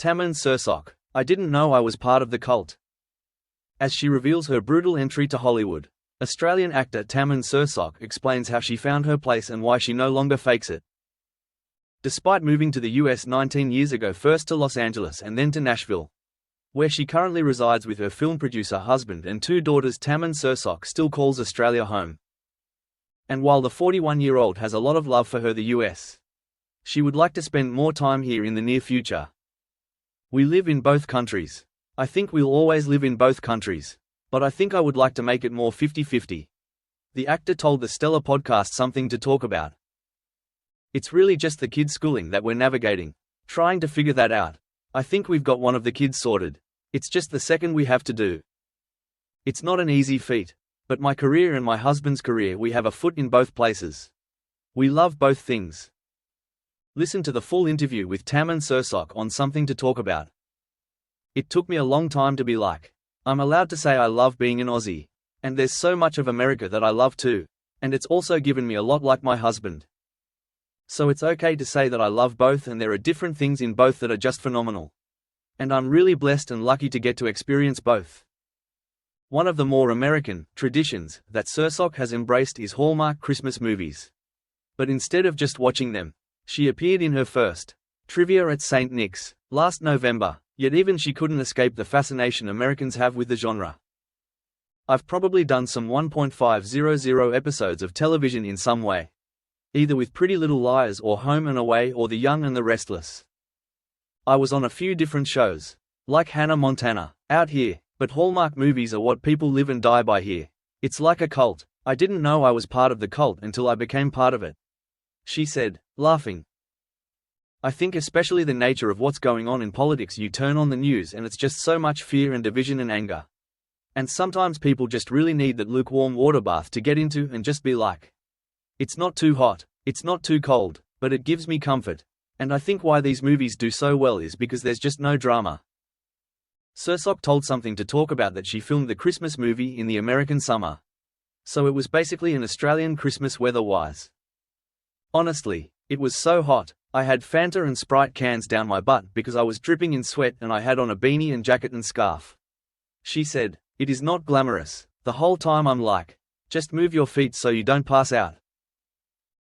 Tammin Sursok, I didn't know I was part of the cult. As she reveals her brutal entry to Hollywood, Australian actor Tammin Sursok explains how she found her place and why she no longer fakes it. Despite moving to the US 19 years ago, first to Los Angeles and then to Nashville, where she currently resides with her film producer husband and 2 daughters, Tammin Sursok still calls Australia home. And while the 41-year-old has a lot of love for the US, she would like to spend more time here in the near future. We live in both countries. I think we'll always live in both countries, but I think I would like to make it more 50-50. The actor told the Stellar podcast Something to Talk About. It's really just the kids' schooling that we're navigating, trying to figure that out. I think we've got one of the kids sorted. It's just the second we have to do. It's not an easy feat, but my career and my husband's career, we have a foot in both places. We love both things. Listen to the full interview with Tammin Sursok on Something to Talk About. It took me a long time to be like, I'm allowed to say I love being an Aussie, and there's so much of America that I love too, and it's also given me a lot like my husband. So it's okay to say that I love both, and there are different things in both that are just phenomenal. And I'm really blessed and lucky to get to experience both. One of the more American traditions that Sursok has embraced is Hallmark Christmas movies. But instead of just watching them, she appeared in her first trivia at St. Nick's last November, yet even she couldn't escape the fascination Americans have with the genre. I've probably done some 1.500 episodes of television in some way, either with Pretty Little Liars or Home and Away or The Young and the Restless. I was on a few different shows, like Hannah Montana, out here, but Hallmark movies are what people live and die by here. It's like a cult. I didn't know I was part of the cult until I became part of it, she said, laughing. I think especially the nature of what's going on in politics, you turn on the news and it's just so much fear and division and anger. And sometimes people just really need that lukewarm water bath to get into and just be like, it's not too hot, it's not too cold, but it gives me comfort. And I think why these movies do so well is because there's just no drama. Sursok told Something to Talk About that she filmed the Christmas movie in the American summer. So it was basically an Australian Christmas weather-wise. Honestly, it was so hot, I had Fanta and Sprite cans down my butt because I was dripping in sweat, and I had on a beanie and jacket and scarf. She said, it is not glamorous. The whole time I'm like, just move your feet so you don't pass out.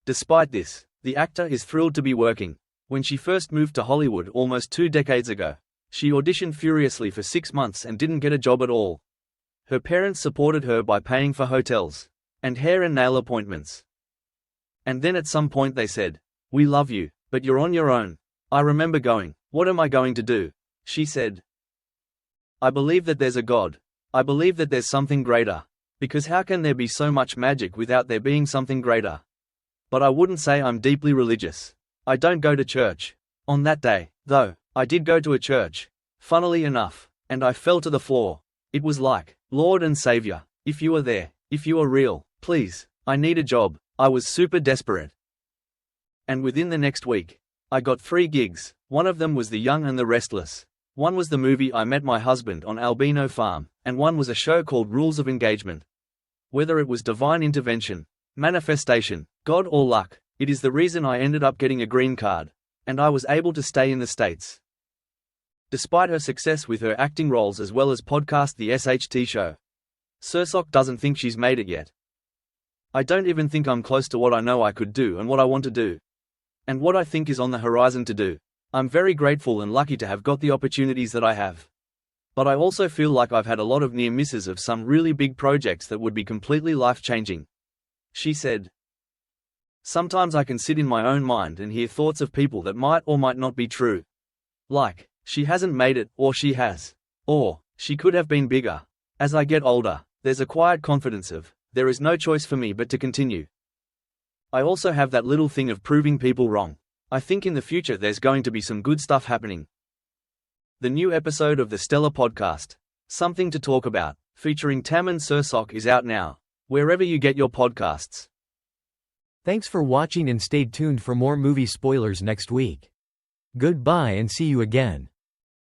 Despite this, the actor is thrilled to be working. When she first moved to Hollywood almost 2 decades ago, she auditioned furiously for 6 months and didn't get a job at all. Her parents supported her by paying for hotels and hair and nail appointments. And then at some point they said, we love you, but you're on your own. I remember going, what am I going to do? She said, I believe that there's a God. I believe that there's something greater. Because how can there be so much magic without there being something greater? But I wouldn't say I'm deeply religious. I don't go to church. On that day, though, I did go to a church, funnily enough, and I fell to the floor. It was like, Lord and Savior, if you are there, if you are real, please, I need a job. I was super desperate. And within the next week, I got 3 gigs. One of them was The Young and the Restless. One was the movie I Met My Husband on Albino Farm, and one was a show called Rules of Engagement. Whether it was divine intervention, manifestation, God or luck, it is the reason I ended up getting a green card, and I was able to stay in the States. Despite her success with her acting roles as well as podcast The SHT Show, Sursok doesn't think she's made it yet. I don't even think I'm close to what I know I could do and what I want to do, and what I think is on the horizon to do. I'm very grateful and lucky to have got the opportunities that I have. But I also feel like I've had a lot of near misses of some really big projects that would be completely life-changing, she said. Sometimes I can sit in my own mind and hear thoughts of people that might or might not be true. Like, she hasn't made it, or she has. Or, she could have been bigger. As I get older, there's a quiet confidence of, there is no choice for me but to continue. I also have that little thing of proving people wrong. I think in the future there's going to be some good stuff happening. The new episode of the Stellar podcast, Something to Talk About, featuring Tammin Sursok is out now, wherever you get your podcasts. Thanks for watching and stay tuned for more movie spoilers next week. Goodbye and see you again.